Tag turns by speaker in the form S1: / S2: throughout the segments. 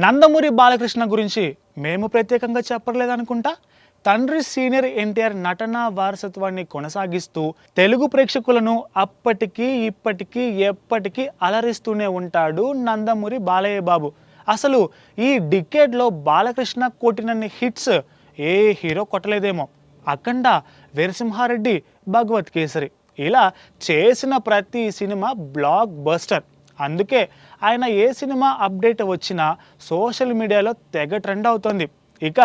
S1: నందమూరి బాలకృష్ణ గురించి మేము ప్రత్యేకంగా చెప్పలేదనుకుంటా. తండ్రి సీనియర్ ఎన్టీఆర్ నటనా వారసత్వాన్ని కొనసాగిస్తూ తెలుగు ప్రేక్షకులను అప్పటికీ ఇప్పటికీ ఎప్పటికీ అలరిస్తూనే ఉంటాడు నందమూరి బాలయ్య బాబు. అసలు ఈ డికేడ్లో బాలకృష్ణ కొట్టినన్ని హిట్స్ ఏ హీరో కొట్టలేదేమో. అఖండ, వీరసింహారెడ్డి, భగవత్ కేసరి ఇలా చేసిన ప్రతి సినిమా బ్లాక్ బస్టర్. అందుకే ఆయన ఏ సినిమా అప్డేట్ వచ్చినా సోషల్ మీడియాలో తెగ ట్రెండ్ అవుతుంది. ఇక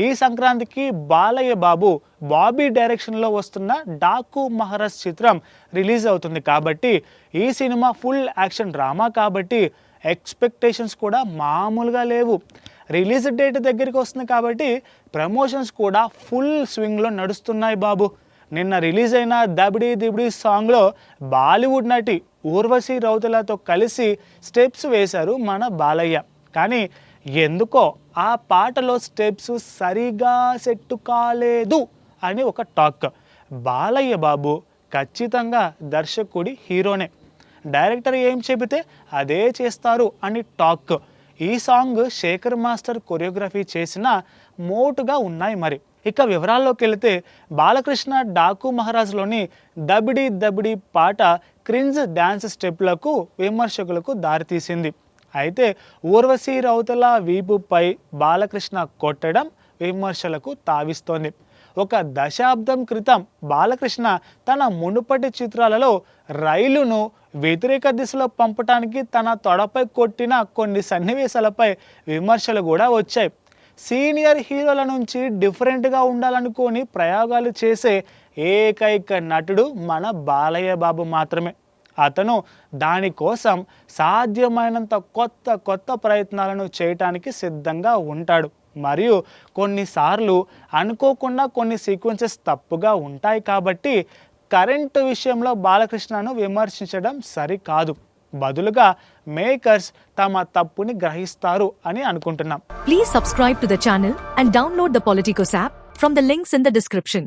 S1: ఈ సంక్రాంతికి బాలయ్య బాబు బాబీ డైరెక్షన్లో వస్తున్న డాకు మహారాజ్ చిత్రం రిలీజ్ అవుతుంది కాబట్టి ఈ సినిమా ఫుల్ యాక్షన్ డ్రామా కాబట్టి ఎక్స్పెక్టేషన్స్ కూడా మామూలుగా లేవు. రిలీజ్ డేట్ దగ్గరికి వస్తుంది కాబట్టి ప్రమోషన్స్ కూడా ఫుల్ స్వింగ్లో నడుస్తున్నాయి బాబు. నిన్న రిలీజ్ అయిన దబిడి దిబిడి సాంగ్లో బాలీవుడ్ నటి ఊర్వశి రౌతెలతో కలిసి స్టెప్స్ వేశారు మన బాలయ్య. కానీ ఎందుకో ఆ పాటలో స్టెప్స్ సరిగా సెట్ కాలేదు అని ఒక టాక్. బాలయ్య బాబు ఖచ్చితంగా దర్శకుడి హీరోనే, డైరెక్టర్ ఏం చెబితే అదే చేస్తారు అని టాక్. ఈ సాంగ్ శేఖర్ మాస్టర్ కొరియోగ్రఫీ చేసిన మోటుగా ఉన్నాయి. మరి ఇక వివరాల్లోకి వెళితే బాలకృష్ణ డాకు మహారాజ్లోని దబిడి దబిడి పాట క్రింజ్ డ్యాన్స్ స్టెప్లకు విమర్శకులకు దారితీసింది. అయితే ఊర్వశి రౌతెల వీపుపై బాలకృష్ణ కొట్టడం విమర్శలకు తావిస్తోంది. ఒక దశాబ్దం క్రితం బాలకృష్ణ తన మునుపటి చిత్రాలలో రైలును వ్యతిరేక దిశలో పంపటానికి తన తొడపై కొట్టిన కొన్ని సన్నివేశాలపై విమర్శలు కూడా వచ్చాయి. సీనియర్ హీరోల నుంచి డిఫరెంట్గా ఉండాలనుకొని ప్రయోగాలు చేసే ఏకైక నటుడు మన బాలయ్య బాబు మాత్రమే. అతను దానికోసం సాధ్యమైనంత కొత్త ప్రయత్నాలను చేయటానికి సిద్ధంగా ఉంటాడు. మరియు కొన్నిసార్లు అనుకోకుండా కొన్ని సీక్వెన్సెస్ తప్పుగా ఉంటాయి కాబట్టి కరెంటు విషయంలో బాలకృష్ణను విమర్శించడం సరికాదు. బదులుగా మేకర్స్ తమ తప్పుని గ్రహిస్తారు అని అనుకుంటున్నాం.
S2: Please subscribe to the channel and download the Politicos app from the links in the description.